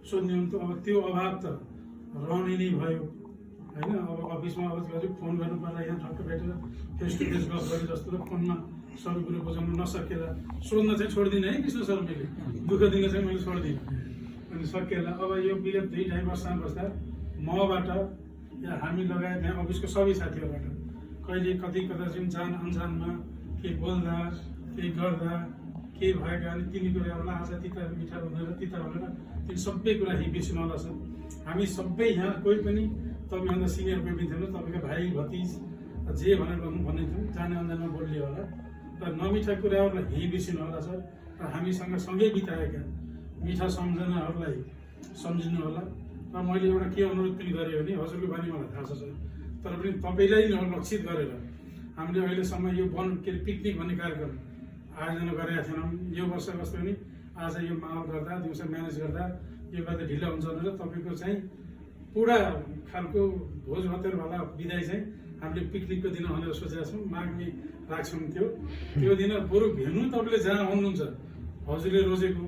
सोध्ने हो नि त। अब त्यो अभाव त रहने नै भयो होइन। अब अफिसमा अब फोन गर्नु पर्दा यहाँ ठक्क भेटेर फेस टु फेस गफ गरे जस्तो र फोनमा सबै कुरो बुझाउनु नसकेला सोध्न चाहिँ छोडिदिनँ है कृष्ण सर, मैले दुःख दिन चाहिँ मैले छोडिदिनँ अनि सकिएला। अब यो विगत 2-2.5 वर्षमा बस्दा मबाट या हामी लगायत यहाँ अफिसको सबै साथीहरूबाट कहिले कता चाहिँ जान अनजानमा के बोल्दा केही गर्दा के भएका अनि तिनी कुराहरूलाई आज तिता मिठा भनेर तिता भनेर ती सबै कुरा बिर्सिनु होला छ। हामी सबै यहाँ कोही पनि तपाईँभन्दा सिनियर कोही पनि थिएन, तपाईँको भाइ भतिज जे भनेर भन्दैथ्यौँ, जाने अनजानमा बोलियो होला र नमिठा कुराहरूलाई बिर्सिनु होला छ र हामीसँग सँगै बिताएका मिठा सम्झनाहरूलाई सम्झिनु होला। र मैले एउटा के अनुरोध पनि गरेँ भने हजुरको बानी मलाई थाहा छ तर पनि तपाईँलाई लक्षित गरेर हामीले अहिलेसम्म यो के अरे पिकनिक भन्ने कार्यक्रम आयोजना गरेका थिएनौँ। यो वर्ष कस्तो पनि आज यो माहौल गर्दा दिउँसो म्यानेज गर्दा यो गर्दा ढिलो हुन्छ भनेर तपाईँको चाहिँ पुरा खालको भोज भतेरवाला विदाय चाहिँ हामीले पिकनिकको दिन भनेर सोचेका छौँ। माग्ने राख्छौँ त्यो दिन बरु भेन्नु तपाईँले जहाँ आउनुहुन्छ हजुरले रोजेको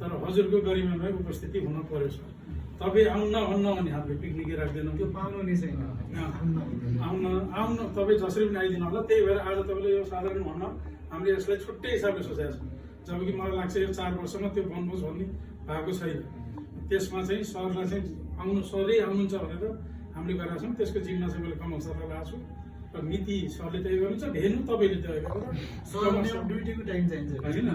तर हजुरको गरिमामा उपस्थिति हुन पर्यो सर। तपाईँ आउन भने हामीले पिकनिकै राख्दैनौँ, त्यो पाउनु नै छैन। आउन तपाईँ जसरी पनि आइदिनु होला। त्यही भएर आज तपाईँले यो साधारण भन्न हामीले यसलाई छुट्टै हिसाबले सोचेका छौँ। जबकि मलाई लाग्छ यो 4 वर्षमा त्यो वनभोज भन्ने भएको छैन। त्यसमा चाहिँ सरलाई चाहिँ आउनु सरै आउनुहुन्छ भनेर हामीले गरेका छौँ। त्यसको जिम्मा चाहिँ मैले कमल सरलाई लगाएको छु र नीति सरले तय गर्नुहुन्छ, भेन्यु तपाईँले तय गरेर ड्युटीको टाइम चाहिन्छ होइन।